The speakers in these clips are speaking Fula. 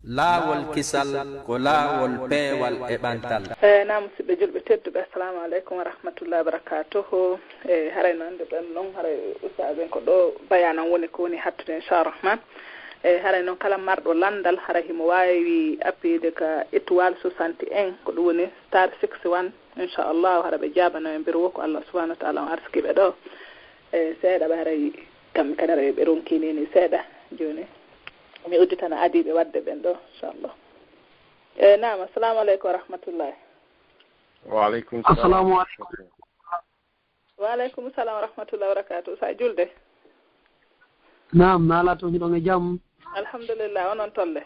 laawol kisal ko laawol peewal e ɓantal. Na musidɓe julɓe tedduɓe, assalamu aleykum wa rahmatullahi wa barakatuhu. Haray noon nde ɓen noon haray ustaden ko ɗo bayanan woni ko woni hattude inchallah. Haray noon kala marɗo landal haray himo wawi appuyede ka étoile 61 ko ɗum woni star 61 inchallah hara ɓe jabano e mbiru ko Allah subhanahu wa ta'ala o arskiɓe ɗo seeɗa ɓe haray kamɓe kadi haray ɓe ronkinini seeɗa joni mi udditana adiɓe wadde ɓen ɗo inchallah. Naam, assalamu aleykum wa rahmatullahi. Wa aleykum salam. Assalamu aleykum. Wa aleykum salam wa rahmatullahi wa barakatuh. Sa julde? Naam, naala to hiɗon e jam. Alhamdulillah, onon tolle.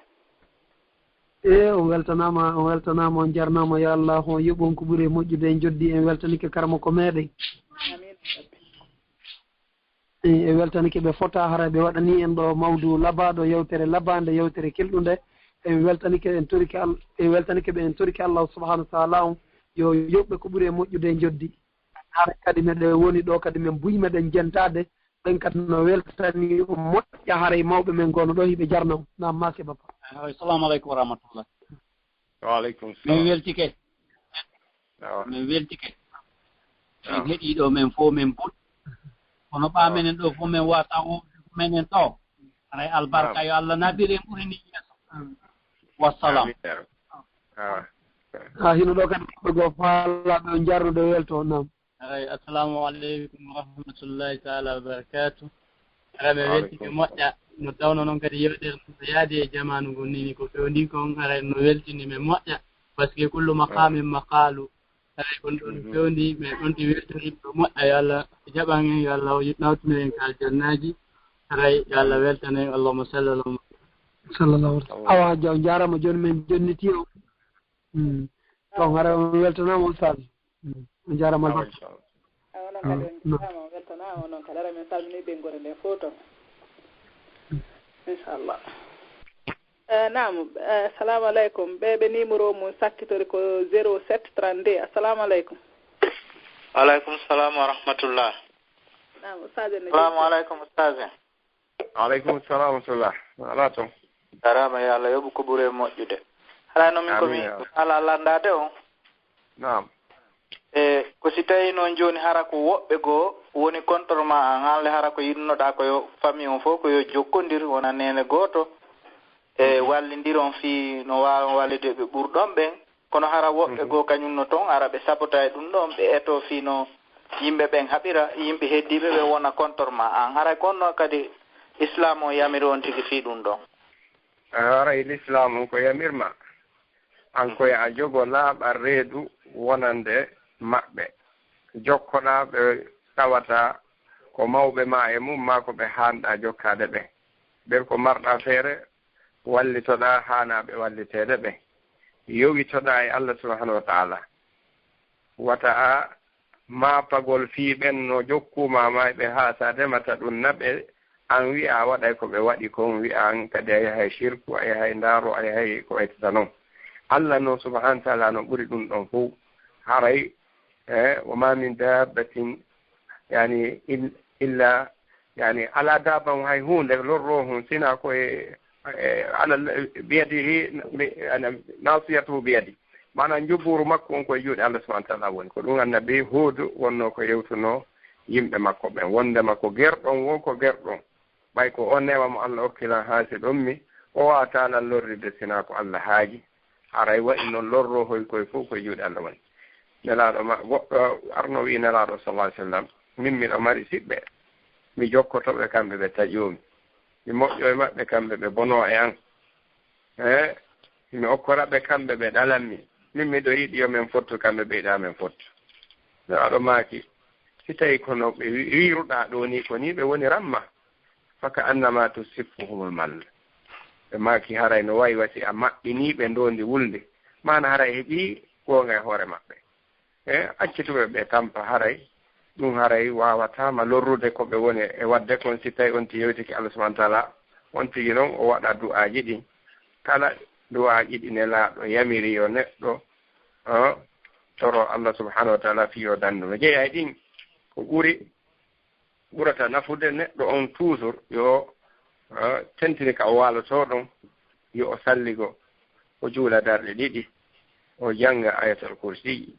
O weltanama, on jarnama ya Allah, on yoɓon ko ɓuuri moƴƴude en joddi en weltanike karama ko meɗen. Amin. E weltanike ɓe fota hara ɓe waɗani en ɗo mawdu labaɗo yewtere labande yewtere kelɗude en weltanike en toriki en weltanike ɓe en toriki Allah subhanahu wa ta'ala on yo yoɓɓe ko ɓuuri moƴƴude en joddi hara kadi meɗen woni ɗo kadi men buy meɗen jentade ɗen kadi no weltani moƴƴa haray mawɓe men gono ɗo hiɓe jarnam nam masi baba. Assalamu aleykum wa rahmatullah. Wa aleykum salam. Min weltike en heeɗiɗo men fo men bot kono ɓamenen ɗo fof men wata o menen ɗo aray albarka yo Allah nabire en ɓurini yeeso wassalam. Hino ɗo kadi ɓe go faalaɓe on jarnude welto nam. Aray assalamu aleykum wa rahmatullahi taala wa barakatuh. Aray ɓe weltike moƴƴa no tawno noon kadi yewɗere so yaadi e jamanu gonnini ko fewndi kon aray no weltini men moƴƴa par ce que kullu maqamin maqalu aray kon ɗon fewndi mais ɗon ti weltaniɓe moƴƴa yo Allah jaɓan en yo Allah nawtinen en kal jannaji aray yo Allah weltane allahumma salli ala sallallahu alaihi wasallam. Awa jaw jarama joni men jonniti o ɗon hara on weltanama ustad on jarama albarka. Onon kadi on jarama on weltanama onon kadi ara men salmini ɓe gore nde fof to inchallah. Naam, assalamu aleykum. Ɓe numéro mum sakkitori ko 0732. Assalamu aleykum. Aleykum salam wa rahmatullah. Naam, ustaz. Assalamu aleykum ustaz. Aleykum salam wa rahmatullah. Ala to. Darama ya Allah yoɓu ko ɓuuri moƴƴude. Hala no min ko mi ala landade on. Naam. Ko si tawi noon joni hara ko woɓɓe goo woni contre ma an halle hara ko yinnoɗa ko yo famille on fof ko yo jokkodir wona nene goto wallidiron fi no wawa wallide ɓe ɓurɗon ɓen kono hara woɓɓe goo kañumno toon ara ɓe sapota e ɗum ɗon ɓe eto fi no yimɓe ɓen haɓira yimɓe heddiɓe ɓe wona contre ma an haray konno kadi islam o yamiri on tigi fi ɗum ɗon. Haray l'islam ko yamirma an koye a jogo laaɓa reedu wonande maɓɓe jokkoɗa ɓe tawata ko mawɓe ma e mum ma ko ɓe hanɗa jokkade ɓe ɓen ko marɗa feere wallitoɗa hanaɓe wallitede ɓe yowitoɗa e Allah subhanahu wa ta'ala wata a mapagol fiiɓen no jokkuma e ɓe ha sa remata ɗum naɓe an wi'a waɗay ko ɓe waɗi kon wi'a an kadi a yahay shirku a yahay ndaaro a yahay ko waytata noon Allah no subhanahu wa ta'ala no ɓuri ɗum ɗon fof haray wa ma min dabbatin yani illa yani ala daban hay hunde lorro hun sina ko ala biyadihi nasiyatu biyadi mana njuburu makko on koye juuɗe Allah subhanahu wa ta'ala woni ko ɗum annabi Hud wonno ko yewtuno yimɓe makko ɓen wondema ko gerɗon wonko gerɗon ɓay ko on newamo Allah okkila haasi ɗon mi o watala lorride sina ko Allah haaji haray waɗi noon lorro hoy koye fof koye juuɗe Allah woni nelaɗo ma goɗɗo arno wi nelaɗo sallallahu alaihi wasallam min miɗo mari siɓɓe mi jokkotoɓe kamɓe ɓe taƴomi mi moƴƴo e maɓɓe kamɓe ɓe bono e an mi okkoraɓe kamɓe ɓe ɗalanmi min miɗo yiɗi yo men fottu kamɓe ɓe yiɗa men fottu nelaɗo maaki si tawi kono ɓe wiruɗa ɗo ni ko ni ɓe woni ramma faka annama to siffuhumul malla ɓe maaki haray no wayi wasi a maɓɓiniɓe ndondi wulde mana haray heeɓi gonga e hoore maɓɓe accituɓe ɓe tampa haray ɗum haray wawatama lorrude ko ɓe woni e wadde kon si tawi on ti yewtiki Allah subhanahu wa ta'ala on tigi noon o waɗa du'aji ɗi kala du'aji ɗi nelaɗo yamiri yo neɗɗo toro Allah subhanahu wa ta'ala fiyo danduno jeeya ɗin ko ɓurata nafude neɗɗo on toujours yo tentini ka o waloto ɗon yo o salligo o juula darɗe ɗiɗi o janga ayatul kursi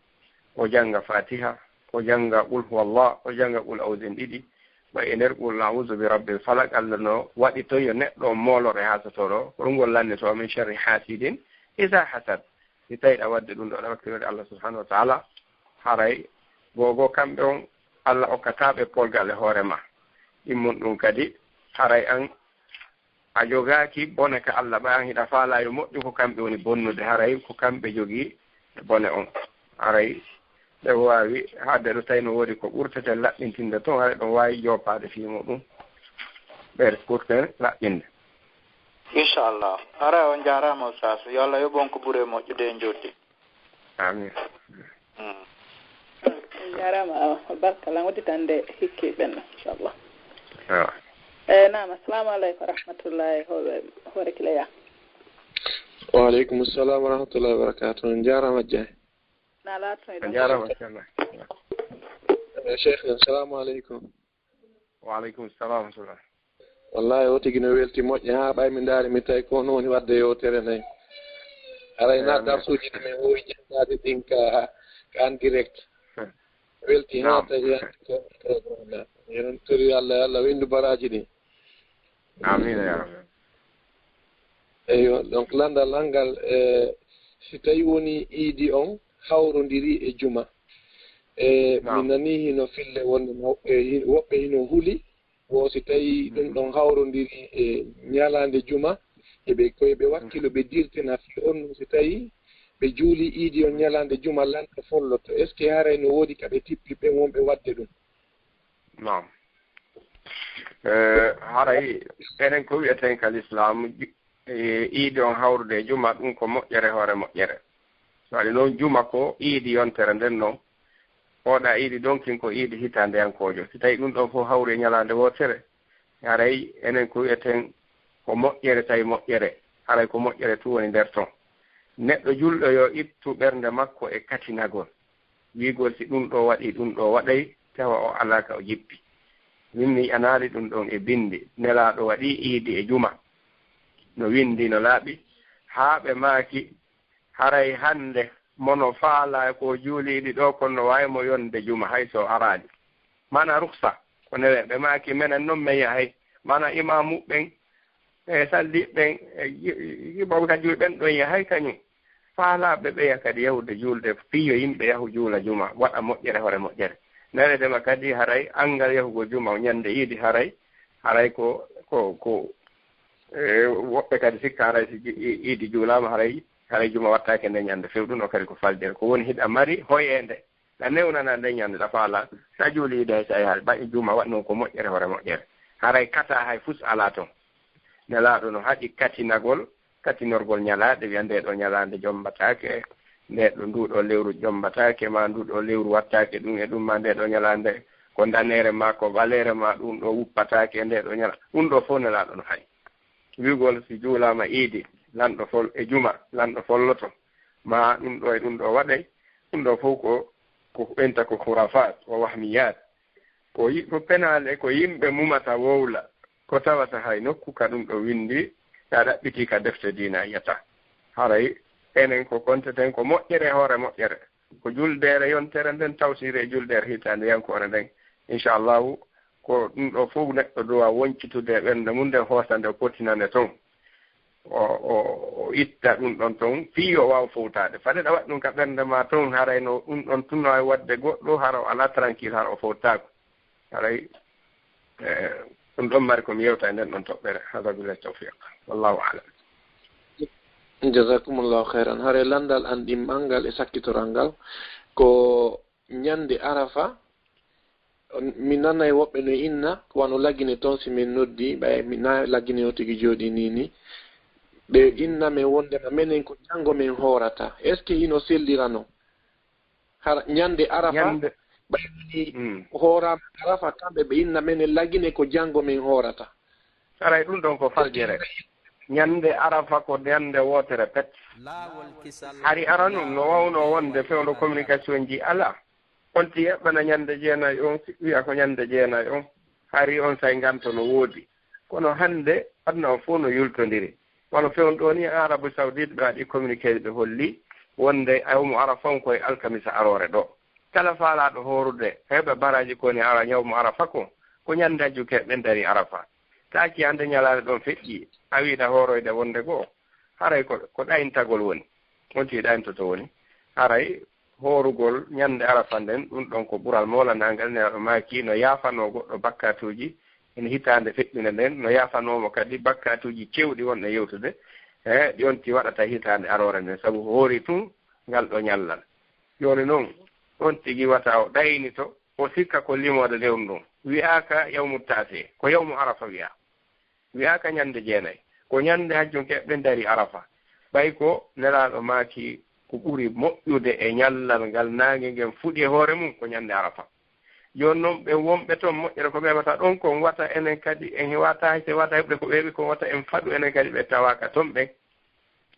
o janga fatiha o janga qul huwallah o janga qul awden ɗiɗi ɓay e nder qul a'udhu bi rabbil falak Allah no waɗi to yo neɗɗo moolore hasotoɗo holngol lannito min sharri hasidin isa hasad si tawi ɗa wadde ɗum ɗo ɗa wakkilode Allah subhanahu wa ta'ala haray gogo kamɓe on Allah okkataɓe polgal e hoore ma ɗimmon ɗum kadi haray an a jogaaki bone ka Allah ɓay an hiɗa faalayo moƴƴu ko kamɓe woni bonnude haray ko kamɓe jogii bone on haray ɓe waawi hadde ɗo tawi no woodi ko ɓurtete laɓɓintinde toon haray ɗon waawi joppaade fiimo ɗum ɓe ɓurten laɓɓinde inchallah haray on jaaraama Oustaz yo Allah yoɓon ko ɓuri e moƴƴude e joddi amin jaaraama barka lan wadditande hikki ɓenno inchallah naam assalamu aleykum wa rahmatullahi hoore kileya وعليكم السلام ورحمة الله وبركاته نجارة مجاه نجارة يا شيخ السلام عليكم وعليكم السلام ورحمة الله والله وتيجي ويلتي موجة باي من داري متى يكونوا ودي يوترني علينا درسوجي من هو يجي دينك كان ديريكت ويلتي هذا ينتري الله وين براجي دي آمين يا رب eyo donc landal langal si tawi woni iidi on hawrodiri e juma min nani hino fille wonde woɓɓe hino huuli wo si tawi ɗum ɗon hawrodiri e ñalande juma eɓe koyeɓe wakkilo ɓe dirtina fi on si tawi ɓe juuli iidi on ñalande juma lanta folloto est ce que haray no woodi kaɓe tippi ɓe wonɓe wadde ɗum non haray enen ko wiyeten kal islam iidi on hawrude e juma ɗum ko moƴƴere hoore moƴƴere so waɗi noon juma ko iidi yontere nden noon oɗa iidi donkin ko iidi hitandeyankojo si tawi ɗum ɗon fof hawri e ñalande wotere haray enen ko wiyeten ko moƴƴere tawi moƴƴere haray ko moƴƴere tu woni nder toon neɗɗo julɗo yo ittu ɓernde makko e katinagol wiigol si ɗum ɗo waɗi ɗum ɗo waɗay tawa o alaka o jippi minni anaali ɗum ɗon e bindi nelaaɗo waɗi iidi e juma no windi no laaɓi haa ɓe maaki haray hannde mono faala ko juuliiɗi ɗo kono no waawi mo yonde juma hay so araani mana ruksa ko newe ɓe maaki menen noon men yahay mana imamu ɓen e salliɓɓen e yiɓoka juuɗe ɓen ɗon yahay kañum faalaaɓe ɓeya kadi yahude juulde piyo yimɓe yahu juula juma waɗa moƴƴere hoore moƴƴere neredema kadi haray angal yahugo juma ñande iidi haray ko woɓɓe kadi sikka haray si iidi juulama haray juma wattake nde ñande fewɗum o kadi ko faldere ko woni hiɗa mari hoyende ɗa newnana nde ñande ɗa faala sa juuli iidi hay sa yaha ɓaƴi juma waɗ noon ko moƴƴere hoore moƴƴere haray kata hay fus ala toon nelaaɗo no haɗi katinorgol ñalaaɗe wiya nde ɗo ñalaande jombatake nde ɗo nduɗo lewru jombatake ma nduɗo lewru wattake ɗum e ɗum ma nde ɗo ñalaande ko danere ma ko ɓaleere ma ɗum ɗo wuppatake nde ɗo ñala ɗum ɗo fof nelaaɗo no hay wiigol si juulama iidi lanɗo fol e juma lanɗo folloto ma ɗum ɗo e ɗum ɗo waɗay ɗum ɗo fof ko ɓenta ko khurafat o wahmiyat ko penale ko yimɓe mumata wowla ko tawata hay nokku ka ɗum ɗo windi ya ɗaɓɓiti ka defte diina yiyata haray enen ko konteten ko moƴƴere hoore moƴƴere ko juldere yontere nden tawsire e juldere hitande yankore nden inchallahu ko ɗum ɗo fof neɗɗo dowa woncitude ɓernde mum nden hoosande o pottinande toon o itta ɗum ɗon toon fii o wawa fowtade fade ɗa waɗi ɗum ka ɓernde ma toon haray no ɗum ɗon tunno e wadde goɗɗo hara o ala tranquille hara o fowtako haray ɗum ɗon mari komi yewta e nden ɗon toɓɓere hada billahi tawfiq wallahu alam jazakumullahu khairan hare landal an ɗimɓalngal e sakkitoral ngal ko ñande arafa min nanay woɓɓe no inna wano laggine toon si min noddi ɓay na laggine o tigi jooɗi ni ɓe inna men wondema minen ko janngo men hoorata est ce que hino sellirano har ñande arafa ɓayni hoorama arafa kamɓe ɓe inna menen laggine ko janngo men hoorata aray ɗum ɗon ko faljere ñande arafa ko ñande wotere pet hari aranum no wawno wonde fewno communication ji ala on ti yeɓɓana ñande jeenayi on wiya ko ñande jeenayi on hari on say nganto no woodi kono hannde adna o fof no yultodiri wono fewn ɗo ni arabu saoudite ɓe waɗi communiqué ɓe holli wonde yawmu arafa on koye alkamisa arore ɗo kala faalaɗo horude heɓe baraji koni ara yawmu arafa ko ñande hajjuke ɓen dari arafa taaki hande ñalade ɗon feƴƴi a wiɗa horoyde wonde goo haray ko ɗayintagol woni wonti ɗayintoto woni haray horugol ñande arafa nden ɗum ɗon ko ɓural mawlanangal neɗɗo maaki no yaafano goɗɗo bakkatuji ene hitande feƴƴude nden no yaafanomo kadi bakkatuji cewɗi wonɗe yewtude ɗi on ti waɗata hitande arore nden saabu hoori tun ngal ɗo ñallal joni noon on tigi wata o ɗaynito o sikka ko limode lewru ndun wiyaka yawmu taase ko yawmu arafa wiyaka ñande jeenayi ko ñande hajjum keɓɓe dari arafa ɓay ko nelaɗo maaki ko ɓuri moƴƴude e ñallal ngal naange ngen fuɗi e hoore mum ko ñande arafa joni noon ɓe wonɓe toon moƴƴere ko ɓeɓata ɗon kon wata enen kadi en wata hayso wata heɓde ko ɓeeɓi kon wata en faɗu enen kadi ɓe tawaka toon ɓen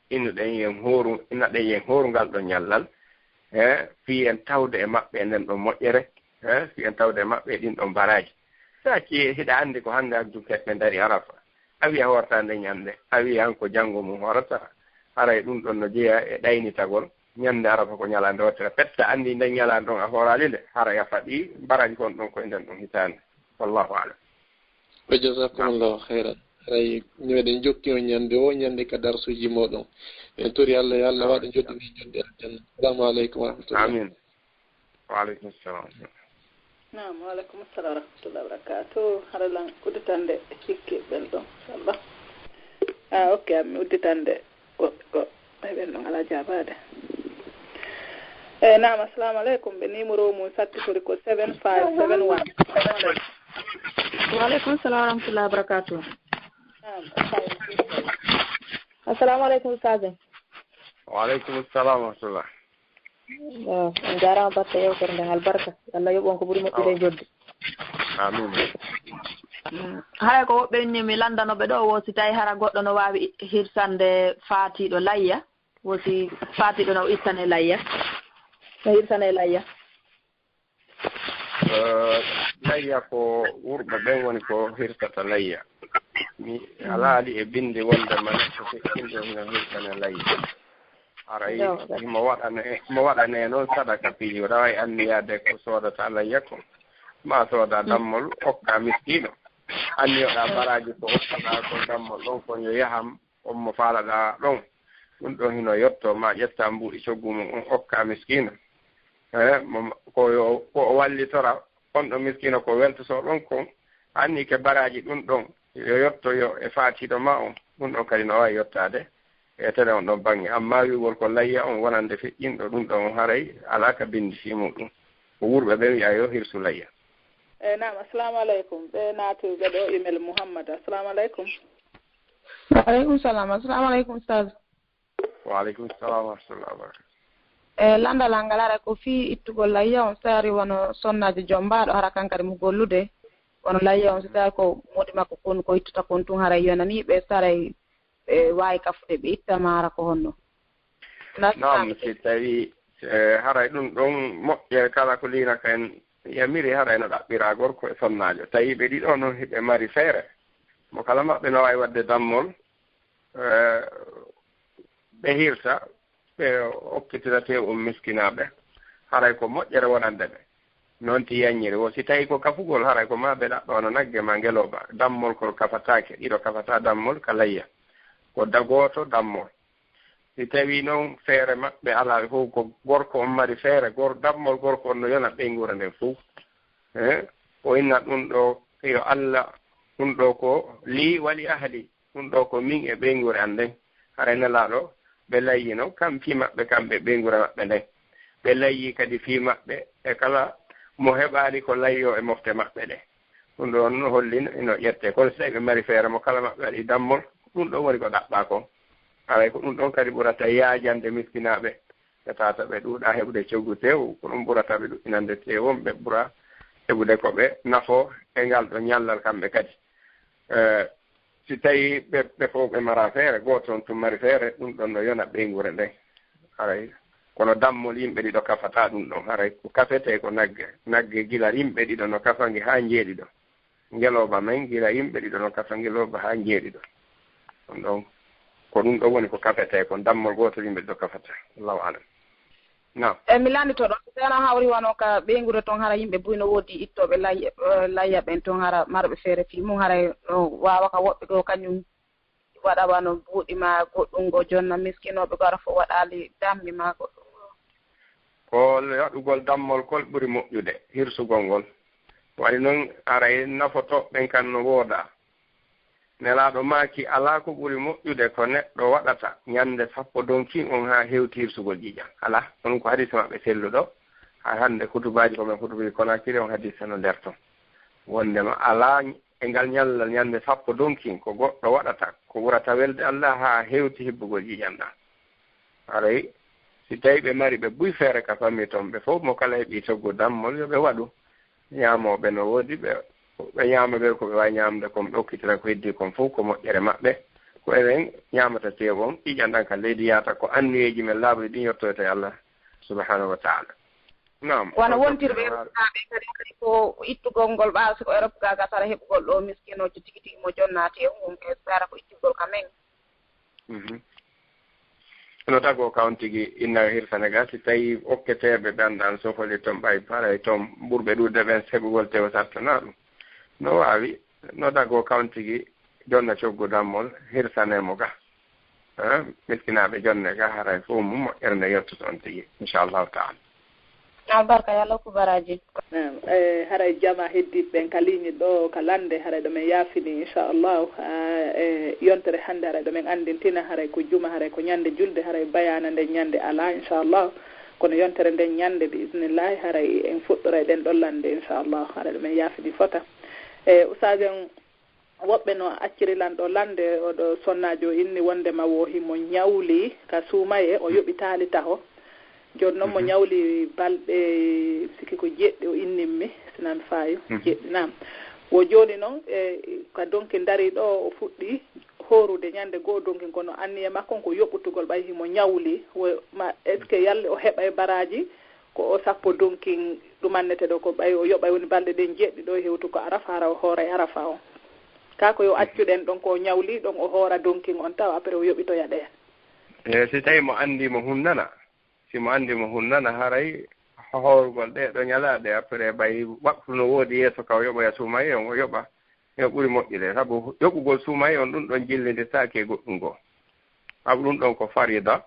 innuɗen yen hooru ngal ɗon ñallal fi en tawde e maɓɓe e nden ɗon moƴƴere fi en tawde e maɓɓe e ɗin ɗon baraji saki hiɗa anndi ko hannde hajjum keɓɓe dari arafa a wiya horta nde ñande a wiya hanko janngo mum horata haray ɗum ɗon no jeeya e ɗaynitagol ñande arafa ko ñalande wotere petta anndi nden ñalande ɗon a horali nde haray a faɗi baraji kon ɗon koye nden ɗum hitande wallahu alam wa jasakumullahu hayran haray meɗen jokki on ñande o ñande ka darsuji moɗon en tori Allah yo Allah waɗa joddini jonde aljanna assalamu aleykum wa rahmatullah amin wa aleykum salam nam wa aleykum assalam wa rahmatullah wa barakatuh haralan udditande hikki ɓelɗon inchallah ok mi udditande goɗɗo ɓen ɗon ala jabade nam assalamu aleykum ɓe numéro mum sattitori ko 7571 waaleykum salam wa rahmatullah wa barakatuh assalamu aleykum ustade waaleykum salam wa rahmatullah on jarama batta yewtere nden albarka Allah yoɓon ko ɓuuri moƴƴude jodde amin haray ko woɓɓe ni mi landanoɓe ɗo wosi tawi hara goɗɗo no wawi hirsande faatiɗo layya wosi faatiɗo no ittane layya no hirsane layya layya ko wurɓe ɓen woni ko hirsata layya mi alaali e binde wonde ma neɗɗo feƴƴinde hino hirsane layya aray mo waɗane noon sadaka piijo rawa e anniyade ko sodata layya ko ma sooda dammol hokka miskino anniyoɗa baraji ko hokkaɗa ko dammol ɗon kon yo yaham on mo faalaɗa ɗon ɗum ɗon hino yetto ma ƴetta mbuɗi coggu mum on hokka miskino ko o wallitora on ɗo miskino ko weltoto ɗon kon anni ke baraji ɗum ɗon yo yetto yo e faatiɗo ma on ɗum ɗon kadi no wawi yettade e tene on ɗon bange amma wiwol ko layya on wonande feƴƴinɗo ɗum ɗon haray ala ka bindi fi muɗum ko wurɓe ɓe wiya yo hirsu layya nam assalamu aleykum ɓe naatuɓe ɗo email mouhammad assalamu aleykum waaleykum salam assalamu aleykum ustad waaleykum salam wa rahmatullah wa barakatu landal ngal ara ko fi ittugol layya on so ari wono sonnaji jombaɗo hara kankadi mo gollude wono layya on so tawi ko moɗi makko kon ko ittata kon tun haray yonaniɓe saray ɓe wawi kafude ɓe ittama hara ko honno nam si tawi haray ɗum ɗon moƴƴere kala ko linaka en yamiri haray no ɗaɓɓira gorko e sonnajo tawi ɓe ɗiɗo noon hiɓe mari feere mo kala maɓɓe no wawi wadde dammol ɓe hirsa ɓe hokkitira tew miskinaɓe haray ko moƴƴere wonande ɓe noon ti yaññiri o si tawi ko kafugol haray ko ma ɓe ɗaɓɓa ono nagge ma ngeloba dammol kol kafatake ɗiɗo kafata dammol ka layya ko dagoto dammol si tawi noon feere maɓɓe ala fof ko gorko on mari feere dammol gorko on no yona ɓeygure nden fof o inna ɗum ɗo yo Allah ɗum ɗo ko li wali ahli ɗum ɗo ko min e ɓeygure an nden haray nelaɗo ɓe layyi noon kam fi maɓɓe kamɓe ɓeygure maɓɓe nden ɓe layyi kadi fi maɓɓe e kala mo heɓali ko layyo e mofte maɓɓe ɗe ɗum ɗo no holli no ƴette kono so tawi ɓe mari feere mo kala maɓɓe waɗi dammol ɗum ɗon woni ko ɗaɓɓa kon haray ko ɗum ɗon kadi ɓurata yaajande miskinaɓe ɓe tata ɓe ɗuuɗa heɓude coggu tew ko ɗum ɓurata ɓe ɗuɗɗinande tewon ɓe ɓura heɓude ko ɓe nafo e ngal ɗo ñallal kamɓe kadi si tawi ɓe fof ɓe mara feere gooto on tum mari feere ɗum ɗon no yona ɓeygure nden haray kono dammol yimɓe ɗiɗo kafata ɗum ɗon haray ko kafete ko nagge gila yimɓe ɗiɗo no kafange ha jeeɗiɗo ngeloba men gila yimɓe ɗiɗo no kafa ngeloba ha jeeɗiɗo ɗum ɗon ko ɗum ɗo woni ko kafete ko dammol goto yimɓe ɗo kafata allahu alam no mi landito ɗon tena hawri wano ka ɓeygude toon hara yimɓe buyno woodi ittoɓe layya ɓen toon hara marɓe feere fi mum hara wawa ka woɓɓe ɗo kañum waɗa wano buuɗi ma goɗɗum go jonna miskinoɓe gara fof waɗali dammi ma goɗɗum ko waɗugol dammol kol ɓuri moƴƴude hirsugol ngol waɗi noon aray nafoto ɓen kan no wooda nelaaɗo maaki alaa ko ɓuri moƴƴude ko neɗɗo waɗata ñannde sappo donkin on haa heewti hirsugol ƴiƴam alaa ɗum ko hadise maɓɓe selluɗo haa hannde kutubaaji komin kutubii Konakiri on hadise no nder toon wondema alaa e ngal ñallal ñannde sappo donkin ko goɗɗo waɗata ko ɓurata welde Allah haa heewti hibbugol ƴiƴam ɗam aray si tawi ɓe mari ɓe buy feere ka famille toon ɓe fof mo kala heɓii toggo dammol yo ɓe waɗu ñaamooɓe no woodi ɓe ñaama ɓe ko ɓe waawi ñaamde komi ɗokkitira ko heddi kon fof ko moƴƴere maɓɓe ko enen ñaamata teewon ƴiƴan ɗan ka leydi yaata ko anniyeeji men laaɓuɗi ɗin yettoyta e Allah subhanahu wa taala nam wona wontirɓe eroɓeɓe kadi ko ittugol ngol ɓawa siko Europe ga gasara heɓugol ɗo miskinojo tigi tigi mo jonnati e mum e sara ko ittugol ka men no tago kawon tigi inna hir Sénégal si tawi okketeɓe ɓenɗan sofoli toon ɓay paray toon ɓurɓe ɗuɗde ɓen heɓugol tewo sartana ɗum no waawi no dago kawon tigi jonna coggu dammol hirsanemo ga miskinaɓe jonne ga haray fof mum moƴƴere nde yettoto on tigi inchallahu taala albarka yallah ko baraji haray jama heddiɓe ɓen ka ligne ɗo ka lande haray ɗomin yaafini inchallahu yontere hannde haray ɗomin andintina haray ko juma haray ko ñande julde haray bayana nden ñande ala inchallahu kono yontere nden ñande bi isnillahi haray en fuɗɗora ɗen ɗollande inchallahu haray ɗomin yaafini fota usagen woɓɓe no accirilan ɗo lande oɗo sonnajo inni wondema wohimo ñawli ka suumaye o yoɓitali taho joni noon mo ñawli balɗe siki ko jeɗɗi o innimmi sinami fayu jeɗɗi nam wo joni noon ka donki dari ɗo o fuɗɗi horude ñande goo donki kono anniye makko ko yoɓɓutugol ɓay himo ñawli ma est ce que yalle o heɓa e baraji ko o sappo donkin ɗumannete ɗo ko ɓay o yoɓay woni balɗe ɗen jeɗɗi ɗo hewtu ko arafa hara o hoora e arafa o kako yo accuɗen ɗon ko ñawli ɗon o hoora donkin on taw après o yoɓitoya ɗen si tawi mo anndi mo hunnana si mo anndi mo hunnana haray hoorgol ɗe ɗo ñalaaɗe après ɓay waktu no woodi yeeso ka o yoɓoya suumaye on o yoɓa yo ɓuri moƴƴude sabu yoɓugol suumaye on ɗum ɗon jillinditaake e goɗɗum ngoo sabu ɗum ɗon ko farida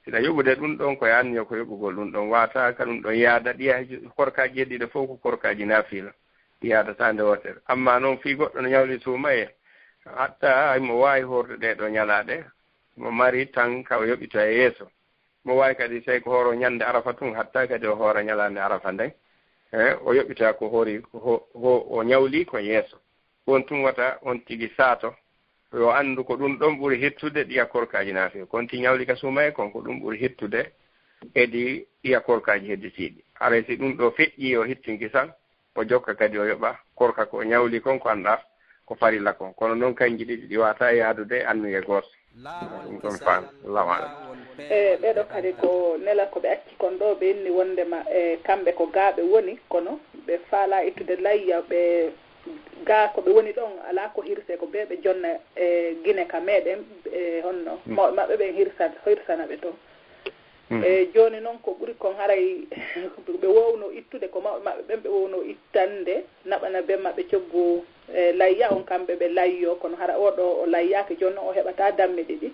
sina yoɓude ɗum ɗon koye anniyo ko yoɓugol ɗum ɗon waataka ɗum ɗon yaada ɗiyaji korkaji heddiɗe fof ko korkaji naafila yaadata nde wotere amma noon fii goɗɗo no ñawli suumaye hatta haymo waawi horde ɗe ɗo ñalaaɗe mo mari tan ka o yoɓito e yeeso mo waawi kadi tawi ko hooro ñannde arafa tun hatta kadi o hoora ñalaande arafa nden o yoɓita ko hoori o ñawli ko yeeso on tun wata on tigi saato yo anndu ko ɗum ɗon ɓuri hettude ɗiya korkaji naafi kon ti ñawli ka suumaye kon ko ɗum ɓuri hettude edi ɗiya korkaji hedditiiɗi aray si ɗum ɗo feƴƴi o hettinki tan o jokka kadi o yoɓa korka ko ñawli kon ko annda ko farilla kon kono noon kanji ɗiɗi ɗi wata yaadude annuye gooto ɗum ɗon faan lawaɗa ɓeɗo kadi ko nela ko ɓe acci kon ɗo ɓe inni wondema kamɓe ko gaaɓe woni kono ɓe faala ittude layya ɓe gaa ko ɓe woni ɗon ala ko hirse ko ɓe ɓe jonna guine ka meɗen honno maɓɓe ɓen hirsana ɓe toon joni noon ko ɓuri kon haray ɓe wowno ittude ko maɓɓe ɓen ɓe wowno ittande naɓana ɓe maɓɓe coggu layya on kamɓe ɓe layyo kono hara oɗo o layyaki joni noon o heɓata damme ɗiɗi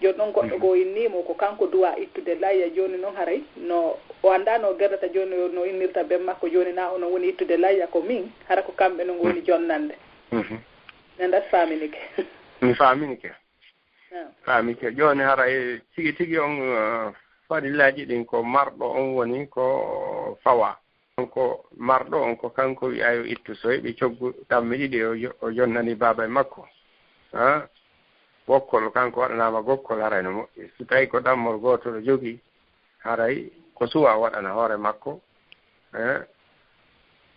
joni noon goɗɗo go innimo ko kanko duwa ittude layya joni noon haray no o anda no gerdata joni no innirta ɓen makko joni na ono woni ittude layya ko min hara ko kamɓe noon woni jonnande nendat faminike mi faminike faminike joni haray tigi tigi on fadillaji ɗin ko marɗo on woni ko fawa ko marɗo on ko kanko wiyayo ittu so heɓi coggu damme ɗiɗi o jonnani baba e makko gokkol kanko waɗanama gokkol haray no moƴƴi so tawi ko dammol goto ɗo jogii haray ko suwa waɗana hoore makko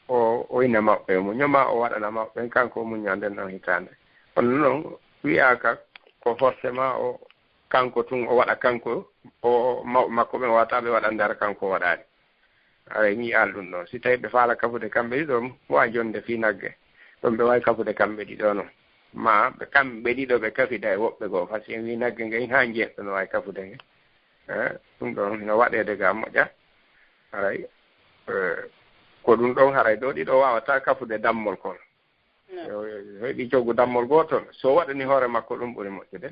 o ina maɓɓe mo ñoma o waɗana maɓɓe kanko muña nden ɗon hitande kono noon wiyaka ko forcément o kanko tun o waɗa kanko o mawɓe makko ɓen wataɓe waɗa ndar kanko waɗani aray mi al ɗum ɗon si tawi ɓe faala kafude kamɓe ɗiɗo wawi jonde fi nagge ɗon ɓe wawi kafude kamɓe ɗiɗo noon ma ɓe kamɓe ɗiɗo ɓe kafida e woɓɓe goo par ce que wi nagge nge ha jeeɗɗo no wawi kafude nge ɗum ɗon no waɗede ga moƴƴa haray ko ɗum ɗon haray ɗo ɗiɗo wawata kafude dammol kon heɓi joggu dammol gotol so waɗani hoore makko ɗum ɓuuri moƴƴude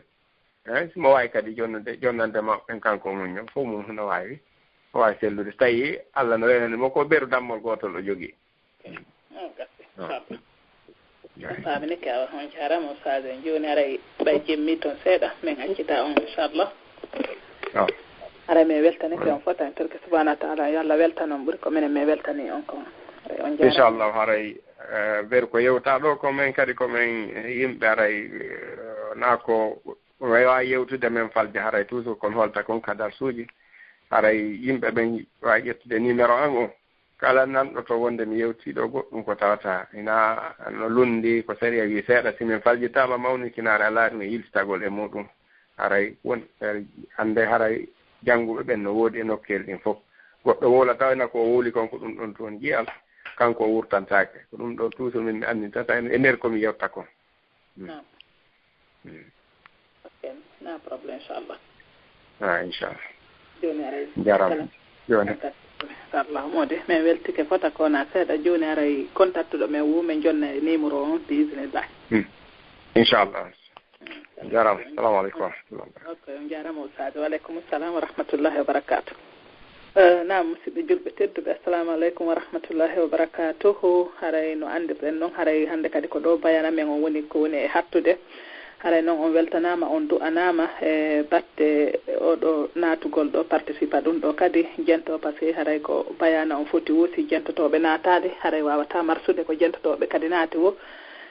simo wawi kadi jonnande maɓɓen kanko muño fof mum no wawi sellude so tawi Allah no renanimo ko ɓeru dammol gotol o jogui famini ka on jarama ustade joni aray ɓay jemmi toon seeɗa min accita on inchallah aray mi weltanike on fota en torke subahana taala yo Allah weltanon ɓuuri ko minen mi weltani on kon on jarama inchallah haray ɓeru ko yewta ɗo ko men kadi komin yimɓe aray na ko wawa yewtude men falde haray toujours kon holta kon kadar suuji haray yimɓe ɓen wawi ƴettude numéro 1 o kala nanɗo to wonde mi yewtiɗo goɗɗum ko tawata ina no lundi ko sari a wi seeɗa simin faljitama mawnikinare ala ɗum e yiltitagol e muɗum haray won hande haray jannguɓe ɓen no woodi e nokkel ɗin fof goɗɗo wola tawna ko wuuli kon ko ɗum ɗon toon jiyal kanko wurtantake ko ɗum ɗon toujours min mi andintata e nder komi yewta kon na probléme inchallah inchallah joni aray jarama joni Allah mode min weltike fota kona seeɗa joni aray contactuɗo men wumen jonna e numéro on bisnillah inchallah jarama assalamu aleykum wa rahmatullah ok on jarama ustade waleykum assalam wa rahmatullahi wa barakatuh nam musidɓe julɓe tedduɓe assalamu aleykum wa rahmatullahi wa barakatuhu haray no andirɗen noon haray hande kadi ko ɗo bayana men on woni ko woni e hattude haray noon on weltanama on du'anama e batte oɗo natugol ɗo participa ɗum ɗo kadi jento par ce que haray ko bayana on foti wuusi jentotoɓe naatade haray wawata marsude ko jentotoɓe kadi naati wo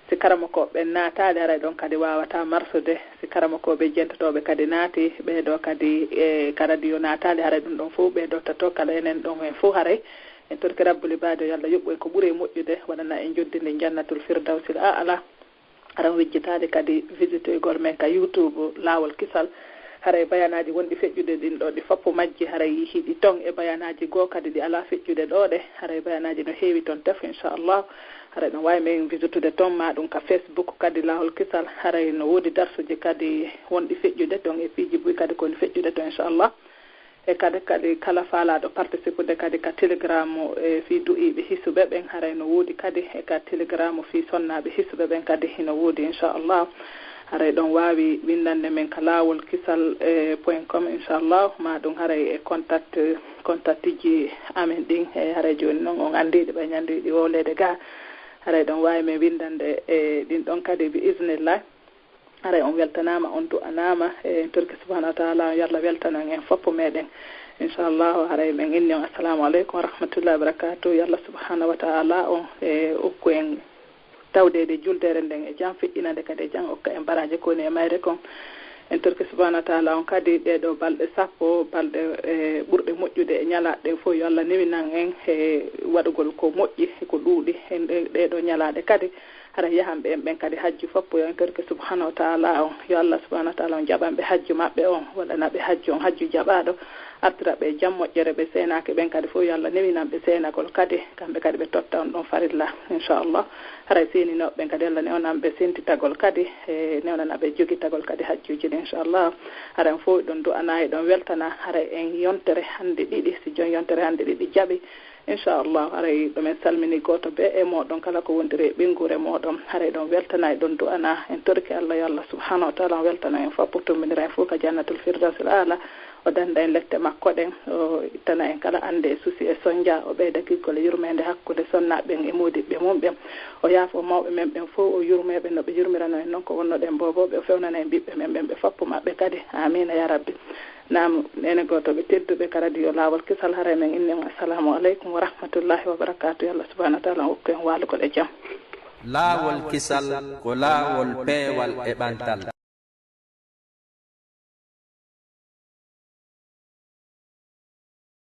si karamakoɓe naatade haray ɗon kadi wawata marsude si karamakoɓe jentotoɓe kadi naati ɓeɗo kadi e ka radio naatade haray ɗum ɗon fof ɓeɗo tato kala enen ɗon hen fof haray en torki rabbuli bade yo Allah yoɓɓoy ko ɓuuri moƴƴude waɗana en joddinde jannatul firdawsil a'la aran wejjitade kadi visitoygol men ka YouTube laawol kisal haray bayanaji wonɗi feƴƴude ɗin ɗo ɗi foppo majji haray hiiɗi ton e bayanaji goo kadi ɗi ala feƴƴude ɗo ɗe haray bayanaji no heewi toon tef inchallah haray no wawi min visitude toon ma ɗum ka Facebook kadi laawol kisal haray no woodi darsuji kadi wonɗi feƴƴude toon e piiji buy kadi koni feƴƴude to inchallah e kadi kala faalaɗo participude kadi ka telegramme e fi du'iɓe hisuɓe ɓen haray no woodi kadi e ka telegramme fi sonnaɓe hisuɓe ɓen kadi hino woodi inchallah haray ɗon wawi windande men ka laawol kisal .com inchallah ma ɗum haray e contact ji amen ɗin e haray joni noon on andiɗi ɓe ñandiɗi wolede ga haray ɗon wawi men windande e ɗin ɗon kadi bi isnillah haray on weltanama on du'anama e torki subhanahu wa taala yo Allah weltanon en foppo meɗen inchallah haray men inni on assalamu aleykum wa rahmatullahi wa barakatuh yo Allah subhanahu wa taala on e ukku en tawdede juldere nden e jam feƴƴinande kadi e jam okka en baraji koni e mayre kon en torki subhanahu wa taala on kadi ɗeɗo balɗe sappo balɗe ɓurɗe moƴƴude e ñalaɗe fof yo Allah newinan en e waɗugol ko moƴƴi ko ɗuuɗi en ɗeɗo ñalaɗe kadi hara yahanɓe en ɓen kadi hajju foppo yo en torki subhanahu wa taala on yo Allah subhanahu wa taala on jaɓanɓe hajju maɓɓe on waɗanaɓe hajju on hajju jaɓaɗo artiraɓe jam moƴƴere ɓe seenake ɓen kadi fof yo Allah newinanɓe seenagol kadi kamɓe kadi ɓe totta on ɗon farilla inchallah haray seninoɓe ɓen kadi Allah newnanɓe sentitagol kadi e newnanaɓe jogitagol kadi hajjuji ɗi inchallah hara en fof ɗon du'ana e ɗon weltana haray en yontere hande ɗiɗi si joni yontere hande ɗiɗi jaaɓi inchallah haray ɗumen salmini goto be e moɗon kala ko wondiri e ɓinngure moɗon haray ɗon weltana e ɗon du'ana en torki Allah yo Allah subhanahu wa taala on weltana en fof tommidira en fof ka jannatul firdausil ala o danda en lette makko ɗen o ittana en kala ande e suusi e sondia o ɓeyda giggol e yurmede hakkude sonnaɓen e modiɓɓe mum ɓen o yaafo mawɓe men ɓen fof o yurmeɓe no ɓe yurmirano en noon ko wonnoɗen boboɓe o fewnana en ɓiɓɓe men ɓen ɓe foppo maɓɓe kadi amina ya rabbi nam ene gotoɓe tedduɓe ka radio laawol kisal haray men inni on assalamu aleykum wa rahmatullahi wa barakatuh yo Allah subhanahu wa taala on hokku en walugol e jaam laawol kisal ko laawol peewal e ɓantal